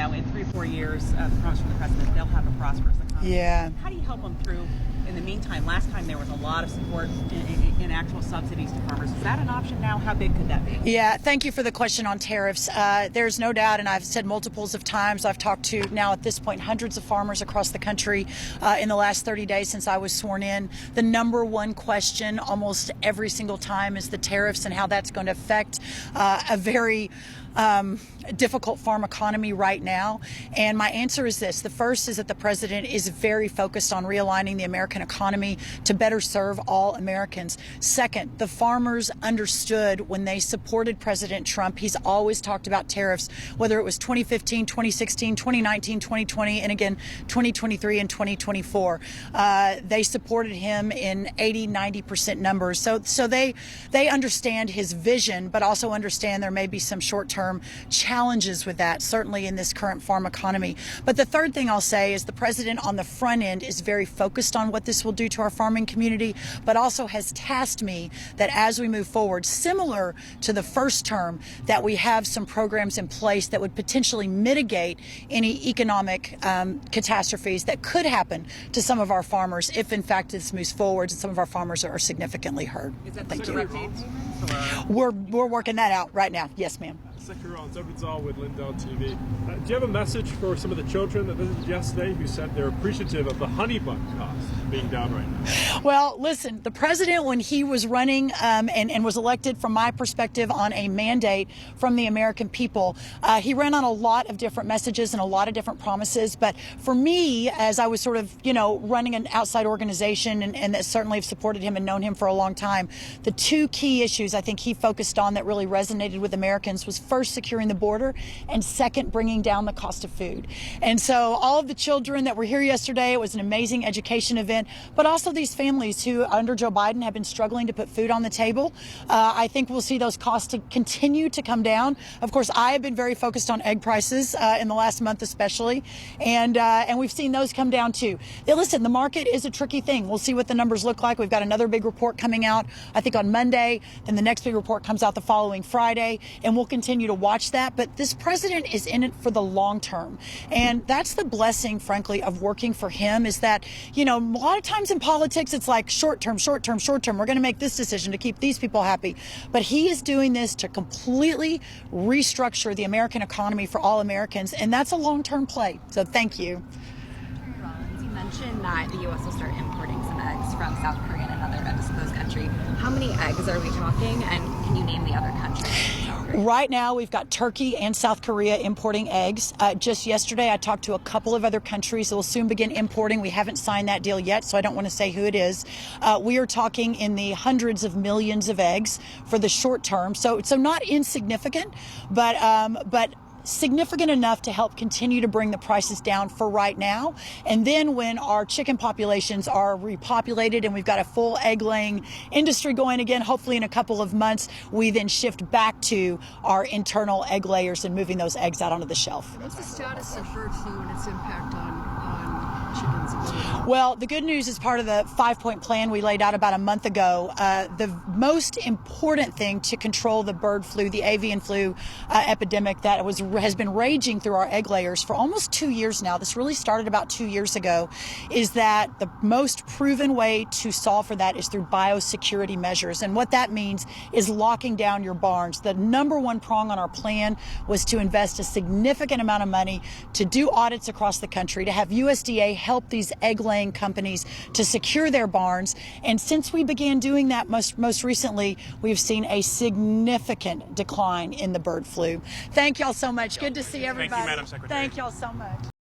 in 3 or 4 years, the promise from the president, they'll have a prosperous economy. Yeah. How do you help them through? In the meantime, last time there was a lot of support in actual subsidies to farmers. Is that an option now? How big could that be? Yeah, thank you for the question on tariffs. There's no doubt, and I've said multiples of times, I've talked to now at this point hundreds of farmers across the country in the last 30 days since I was sworn in. The number one question almost every single time is the tariffs and how that's going to affect a very difficult farm economy right now. And my answer is this. The first is that the president is very focused on realigning the American economy to better serve all Americans. Second, the farmers understood when they supported President Trump. He's always talked about tariffs, whether it was 2015, 2016, 2019, 2020, and again, 2023 and 2024. They supported him in 80-90% numbers. So they understand his vision, but also understand there may be some short-term challenges with that, certainly in this current farm economy. But the third thing I'll say is the president on the front end is very focused on what this will do to our farming community, but also has tasked me that as we move forward, similar to the first term, that we have some programs in place that would potentially mitigate any economic catastrophes that could happen to some of our farmers if in fact this moves forward and some of our farmers are significantly hurt. Is that Thank the you. direct aid payments, We're working that out right now. Yes, ma'am. Secretary Rollins, Edward Zoll with Lindell TV. Do you have a message for some of the children that visited yesterday who said they're appreciative of the honey bun cost being down right now? Well, listen, the president, when he was running and was elected, from my perspective, on a mandate from the American people, he ran on a lot of different messages and a lot of different promises. But for me, as I was sort of, running an outside organization and that certainly have supported him and known him for a long time, the two key issues I think he focused on that really resonated with Americans was first, securing the border, and second, bringing down the cost of food. And so all of the children that were here yesterday, it was an amazing education event, but also these families who under Joe Biden have been struggling to put food on the table. I think we'll see those costs to continue to come down. Of course, I have been very focused on egg prices in the last month especially, and we've seen those come down too. Now, listen, the market is a tricky thing. We'll see what the numbers look like. We've got another big report coming out, I think, on Monday, then the next big report comes out the following Friday, and we'll continue to watch that. But this president is in it for the long term. And that's the blessing, frankly, of working for him, is that, a lot of times in politics, it's like short term. We're going to make this decision to keep these people happy. But he is doing this to completely restructure the American economy for all Americans. And that's a long-term play. So thank you. Secretary Rollins, you mentioned that the U.S. will start importing some eggs from South Korea and another undisclosed country. How many eggs are we talking, and can you name the other countries? Right now, we've got Turkey and South Korea importing eggs. Just yesterday, I talked to a couple of other countries that will soon begin importing. We haven't signed that deal yet, so I don't want to say who it is. We are talking in the hundreds of millions of eggs for the short term, so not insignificant, but significant enough to help continue to bring the prices down for right now. And then when our chicken populations are repopulated and we've got a full egg laying industry going again, hopefully in a couple of months, we then shift back to our internal egg layers and moving those eggs out onto the shelf. What's the status of bird flu and its impact on chickens' ability? Well, the good news is part of the 5-point plan we laid out about a month ago. The most important thing to control the bird flu, the avian flu epidemic that has been raging through our egg layers for almost 2 years now. This really started about 2 years ago. Is that the most proven way to solve for that is through biosecurity measures. And what that means is locking down your barns. The number one prong on our plan was to invest a significant amount of money to do audits across the country, to have USDA help these egg-laying companies to secure their barns. And since we began doing that most recently, we've seen a significant decline in the bird flu. Thank y'all so much. Good to see everybody. Thank you, Madam Secretary. Thank y'all so much.